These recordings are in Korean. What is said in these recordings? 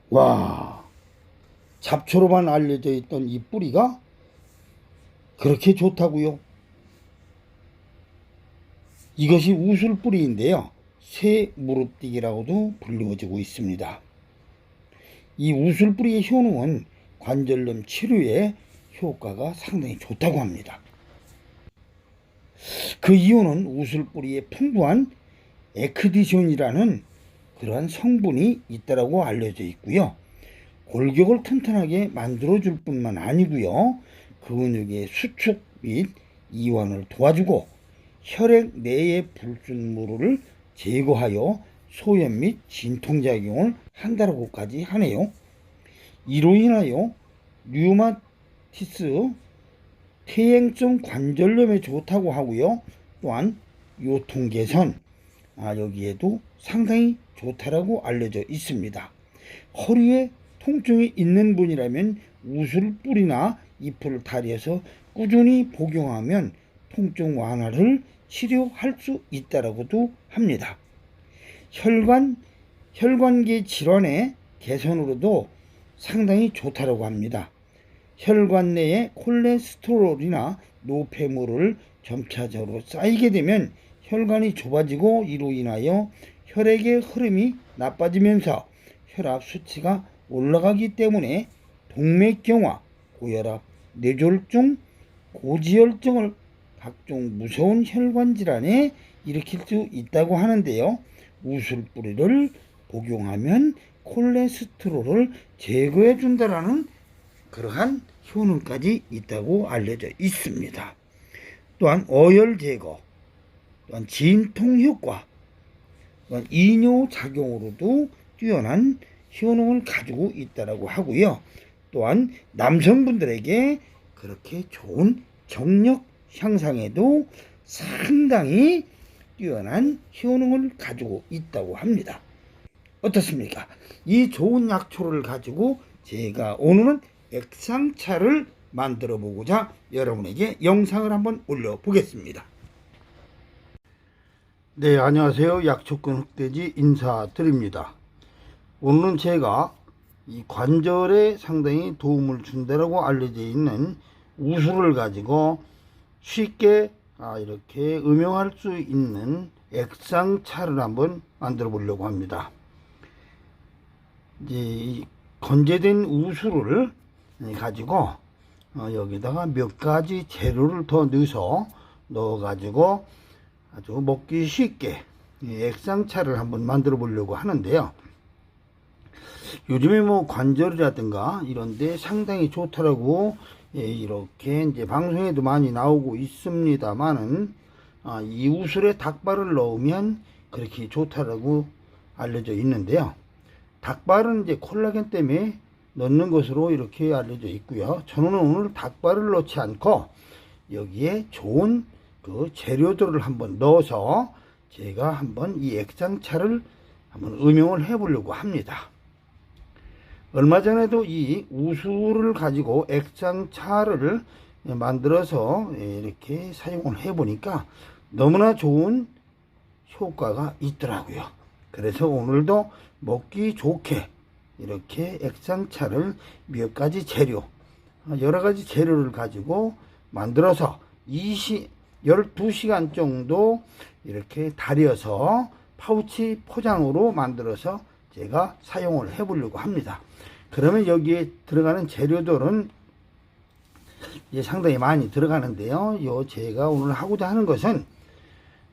와, 잡초로만 알려져 있던 이 뿌리가 그렇게 좋다고요? 이것이 우술뿌리인데요. 새 무릎뛰기라고도 불리워지고 있습니다. 이 우술뿌리의 효능은 관절염 치료에 효과가 상당히 좋다고 합니다. 그 이유는 우술뿌리에 풍부한 에크디션이라는 그러한 성분이 있다고 알려져 있고요. 골격을 튼튼하게 만들어줄 뿐만 아니고요. 근육의 수축 및 이완을 도와주고 혈액 내의 불순물을 제거하여 소염 및 진통작용을 한다고까지 하네요. 이로 인하여 류마티스, 퇴행성 관절염에 좋다고 하고요. 또한 요통 개선, 여기에도 상당히 좋다라고 알려져 있습니다. 허리에 통증이 있는 분이라면 우술뿌리나 잎을 달여서 꾸준히 복용하면 통증 완화를 치료할 수 있다고도 합니다. 혈관계 질환의 개선으로도 상당히 좋다고 합니다. 혈관 내에 콜레스테롤이나 노폐물을 점차적으로 쌓이게 되면 혈관이 좁아지고 이로 인하여 혈액의 흐름이 나빠지면서 혈압 수치가 올라가기 때문에 동맥경화, 고혈압, 뇌졸중, 고지혈증을 각종 무서운 혈관 질환에 일으킬 수 있다고 하는데요. 우술뿌리를 복용하면 콜레스테롤을 제거해 준다라는 그러한 효능까지 있다고 알려져 있습니다. 또한 어혈 제거, 또한 진통 효과, 또한 이뇨 작용으로도 뛰어난 효능을 가지고 있다고 하고요. 또한 남성분들에게 그렇게 좋은 정력 향상에도 상당히 뛰어난 효능을 가지고 있다고 합니다. 어떻습니까? 이 좋은 약초를 가지고 제가 오늘은 액상차를 만들어 보고자 여러분에게 영상을 한번 올려 보겠습니다. 네, 안녕하세요. 약초꾼 흑돼지 인사드립니다. 오늘은 제가 이 관절에 상당히 도움을 준다고 알려져 있는 우술을 가지고 쉽게 이렇게 음용할 수 있는 액상차를 한번 만들어 보려고 합니다. 이제 건재된 우술을 가지고 여기다가 몇 가지 재료를 더 넣어 가지고 아주 먹기 쉽게 액상차를 한번 만들어 보려고 하는데요. 요즘에 뭐 관절이라든가 이런데 상당히 좋더라고 이렇게 이제 방송에도 많이 나오고 있습니다만은 이 우술에 닭발을 넣으면 그렇게 좋다라고 알려져 있는데요. 닭발은 이제 콜라겐 때문에 넣는 것으로 이렇게 알려져 있고요. 저는 오늘 닭발을 넣지 않고 여기에 좋은 그 재료들을 한번 넣어서 제가 한번 이 액상차를 한번 응용을 해 보려고 합니다. 얼마 전에도 이 우술을 가지고 액상차를 만들어서 이렇게 사용을 해 보니까 너무나 좋은 효과가 있더라고요. 그래서 오늘도 먹기 좋게 이렇게 액상차를 몇 가지 재료, 여러 가지 재료를 가지고 만들어서 12시간 정도 이렇게 달여서 파우치 포장으로 만들어서 제가 사용을 해 보려고 합니다. 그러면 여기에 들어가는 재료들은 상당히 많이 들어가는데요. 제가 오늘 하고자 하는 것은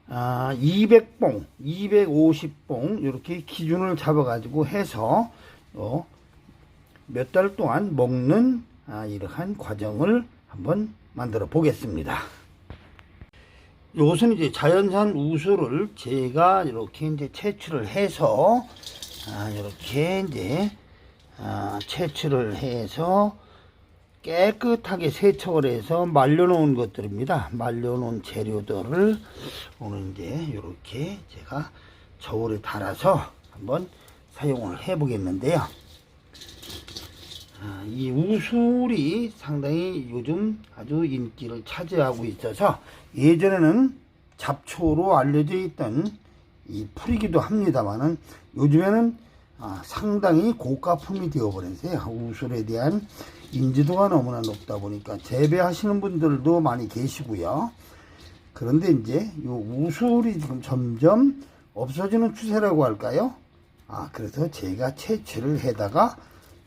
200봉, 250봉 이렇게 기준을 잡아 가지고 해서 몇 달 동안 먹는 이러한 과정을 한번 만들어 보겠습니다. 이것은 이제 자연산 우수를 제가 이렇게 이제 채취를 해서 이렇게 이제 채취를 해서 깨끗하게 세척을 해서 말려놓은 것들입니다. 말려놓은 재료들을 오늘 이제 이렇게 제가 저울에 달아서 한번 사용을 해 보겠는데요. 이 우술이 상당히 요즘 아주 인기를 차지하고 있어서 예전에는 잡초로 알려져 있던 이 풀이기도 합니다만은 요즘에는 상당히 고가품이 되어버렸어요. 우술에 대한 인지도가 너무나 높다 보니까 재배하시는 분들도 많이 계시고요. 그런데 이제 이 우술이 지금 점점 없어지는 추세라고 할까요? 그래서 제가 채취를 해다가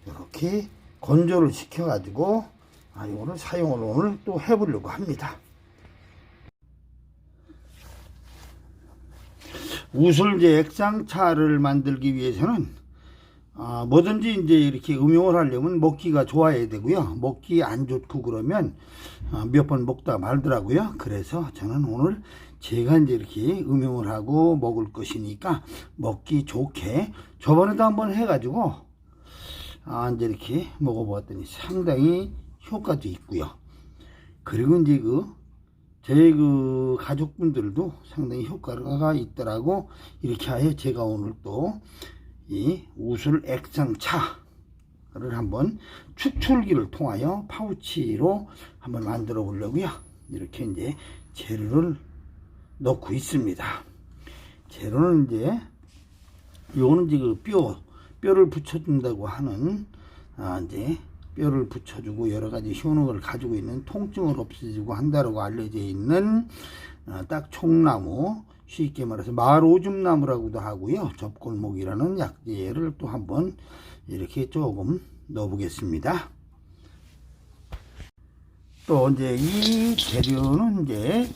이렇게 건조를 시켜 가지고 이거를 사용을 오늘 또 해보려고 합니다. 우술제 액상차를 만들기 위해서는 뭐든지 이제 이렇게 음용을 하려면 먹기가 좋아야 되고요. 먹기 안 좋고 그러면 몇 번 먹다 말더라고요. 그래서 저는 오늘 제가 이제 이렇게 음용을 하고 먹을 것이니까 먹기 좋게 저번에도 한번 해가지고 이제 이렇게 먹어보았더니 상당히 효과도 있고요. 그리고 이제 저희 가족분들도 상당히 효과가 있더라고. 이렇게 하여 제가 오늘 또 이 우술 액상차를 한번 축출기를 통하여 파우치로 한번 만들어 보려고요. 이렇게 이제 재료를 넣고 있습니다. 재료는 이제 요거는 이제 뼈를 붙여준다고 하는 이제 뼈를 붙여주고 여러가지 효능을 가지고 있는 통증을 없애주고 한다고 알려져 있는 딱총나무, 쉽게 말해서 마을 오줌나무라고도 하고요. 접골목이라는 약재를 또 한번 이렇게 조금 넣어 보겠습니다. 또 이제 이 재료는 이제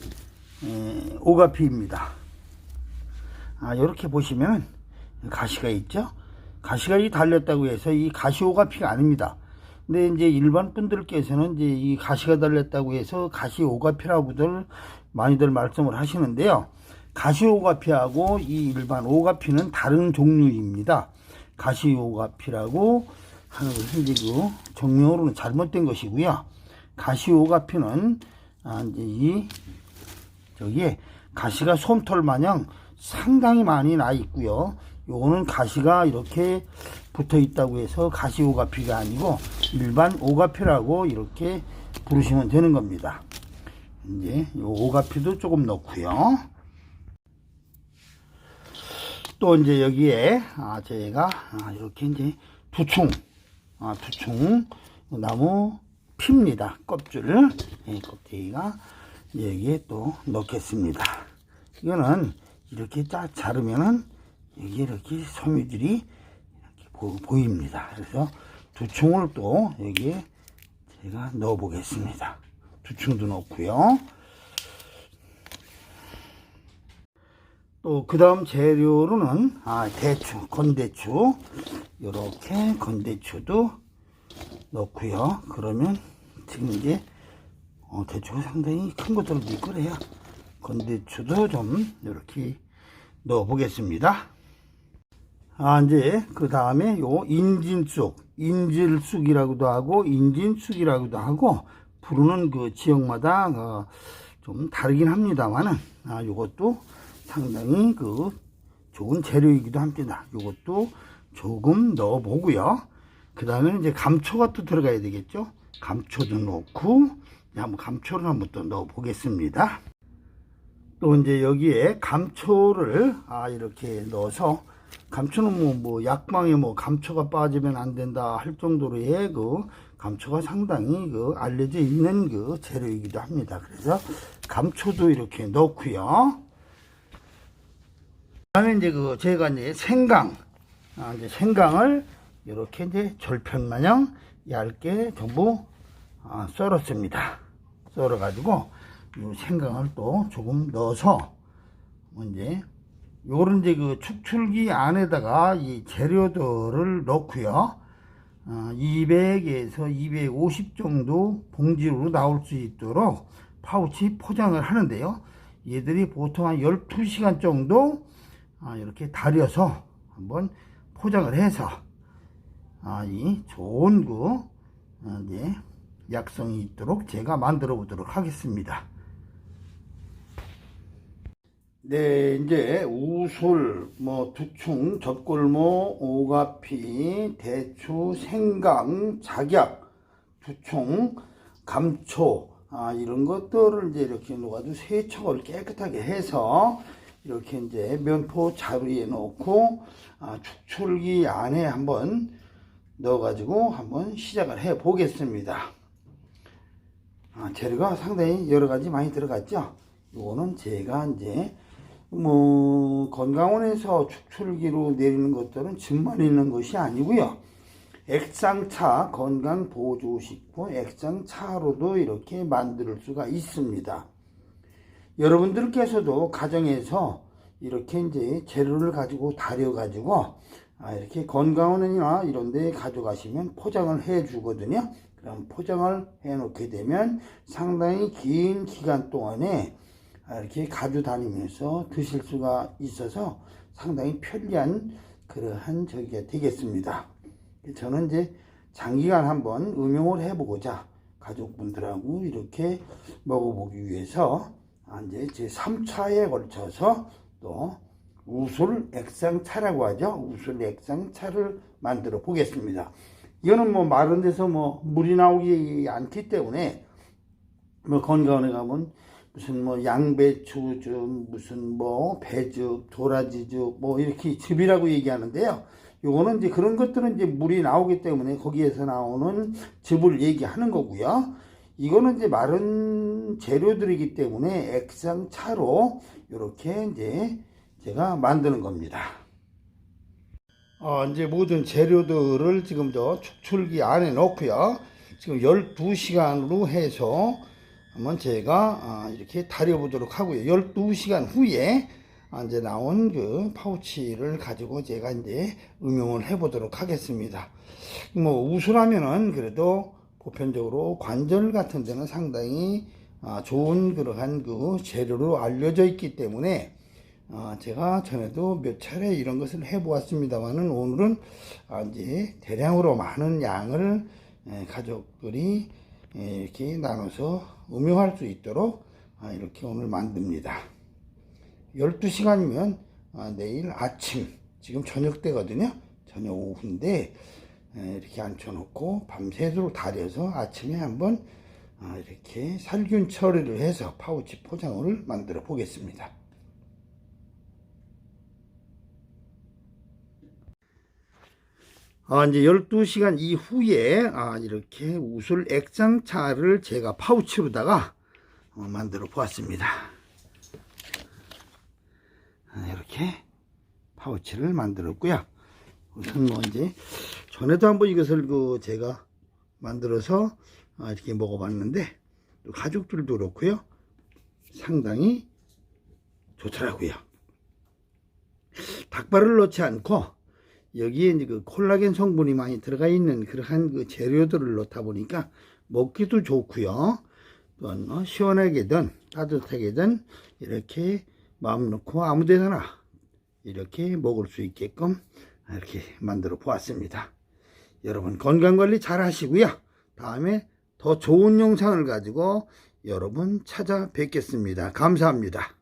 오가피입니다. 이렇게 보시면 가시가 있죠. 가시가 달렸다고 해서 이 가시 오가피가 아닙니다. 근데 이제 일반 분들께서는 이제 이 가시가 달렸다고 해서 가시 오가피라고들 많이들 말씀을 하시는데요. 가시 오가피하고 이 일반 오가피는 다른 종류입니다. 가시 오가피라고 하는 것은 이제 정명으로는 잘못된 것이고요. 가시 오가피는 이제 저기에 가시가 솜털 마냥 상당히 많이 나 있고요. 요거는 가시가 이렇게 붙어 있다고 해서 가시 오가피가 아니고 일반 오가피라고 이렇게 부르시면 되는 겁니다. 이제 요 오가피도 조금 넣고요. 또 이제 여기에 저희가 이렇게 이제 두충 나무 피입니다. 껍질을 껍데기가 여기에 또 넣겠습니다. 이거는 이렇게 딱 자르면은 여기 이렇게 섬유들이 이렇게 보입니다. 그래서 두충을 또 여기에 제가 넣어 보겠습니다. 두충도 넣고요. 또 그 다음 재료로는 대추, 건대추, 이렇게 건대추도 넣고요. 그러면 지금 이제 대추가 상당히 큰 것들도 있고 그래요. 건대추도 좀 이렇게 넣어 보겠습니다. 이제 그 다음에 요 인질쑥이라고도 하고 인진쑥이라고도 하고 부르는 그 지역마다 좀 다르긴 합니다만은 요것도 상당히 좋은 재료이기도 합니다. 요것도 조금 넣어 보고요. 그 다음에 이제 감초가 또 들어가야 되겠죠. 감초도 넣고 한번 감초를 한번 또 넣어 보겠습니다. 또 이제 여기에 감초를 이렇게 넣어서, 감초는 뭐 약방에 감초가 빠지면 안 된다 할 정도로의 감초가 상당히 알려져 있는 재료이기도 합니다. 그래서 감초도 이렇게 넣고요. 그다음에 이제 제가 이제 생강, 생강을 이렇게 이제 절편 마냥 얇게 전부 썰었습니다. 썰어 가지고 이 생강을 또 조금 넣어서 이제 요런 이제 축출기 안에다가 이 재료들을 넣고요. 200에서 250 정도 봉지로 나올 수 있도록 파우치 포장을 하는데요. 얘들이 보통 한 12시간 정도 이렇게 달여서 한번 포장을 해서 이 좋은 이제 약성이 있도록 제가 만들어 보도록 하겠습니다. 네, 이제 우술, 두충, 젖골모, 오가피, 대추, 생강, 작약, 두충, 감초, 이런 것들을 이제 이렇게 놓아도 세척을 깨끗하게 해서 이렇게 이제 면포 자루에 넣고 축출기 안에 한번 넣어가지고 한번 시작을 해 보겠습니다. 재료가 상당히 여러 가지 많이 들어갔죠. 이거는 제가 이제 건강원에서 축출기로 내리는 것들은 즙만 있는 것이 아니고요. 액상차, 건강보조식품 액상차로도 이렇게 만들 수가 있습니다. 여러분들께서도 가정에서 이렇게 이제 재료를 가지고 달여가지고 이렇게 건강원이나 이런 데 가져가시면 포장을 해 주거든요. 그럼 포장을 해 놓게 되면 상당히 긴 기간 동안에 이렇게 가지고 다니면서 드실 수가 있어서 상당히 편리한 그러한 저기가 되겠습니다. 저는 이제 장기간 한번 응용을 해보고자 가족분들하고 이렇게 먹어보기 위해서 이제 제 3차에 걸쳐서 또 우술 액상차라고 하죠. 우술 액상차를 만들어 보겠습니다. 이거는 마른 데서 물이 나오지 않기 때문에 건강원에 가면 무슨 양배추즙, 무슨 배즙, 도라지즙 이렇게 즙이라고 얘기하는데요. 요거는 이제 그런 것들은 이제 물이 나오기 때문에 거기에서 나오는 즙을 얘기하는 거고요. 이거는 이제 마른 재료들이기 때문에 액상차로 이렇게 이제 제가 만드는 겁니다. 이제 모든 재료들을 지금 축출기 안에 넣고요. 지금 12시간으로 해서 한번 제가 이렇게 달여 보도록 하고요. 12시간 후에 이제 나온 그 파우치를 가지고 제가 이제 응용을 해 보도록 하겠습니다. 우수라면은 그래도 보편적으로 관절 같은 데는 상당히 좋은 그러한 그 재료로 알려져 있기 때문에 제가 전에도 몇 차례 이런 것을 해 보았습니다만은 오늘은 이제 대량으로 많은 양을 가족들이 이렇게 나눠서 응용할 수 있도록 이렇게 오늘 만듭니다. 12시간이면 내일 아침, 지금 저녁 때거든요. 저녁 오후인데 이렇게 앉혀놓고 밤새도록 달여서 아침에 한번 이렇게 살균 처리를 해서 파우치 포장을 만들어 보겠습니다. 이제 12시간 이후에 이렇게 우술 액상차를 제가 파우치로다가 만들어 보았습니다. 이렇게 파우치를 만들었고요. 우선 이제 전에도 한번 이것을 제가 만들어서 이렇게 먹어봤는데 또 가족들도 그렇고요. 상당히 좋더라고요. 닭발을 넣지 않고 여기에 이제 그 콜라겐 성분이 많이 들어가 있는 그러한 그 재료들을 넣다 보니까 먹기도 좋고요. 또 시원하게든 따뜻하게든 이렇게 마음 놓고 아무 데나 이렇게 먹을 수 있게끔 이렇게 만들어 보았습니다. 여러분 건강관리 잘 하시고요. 다음에 더 좋은 영상을 가지고 여러분 찾아뵙겠습니다. 감사합니다.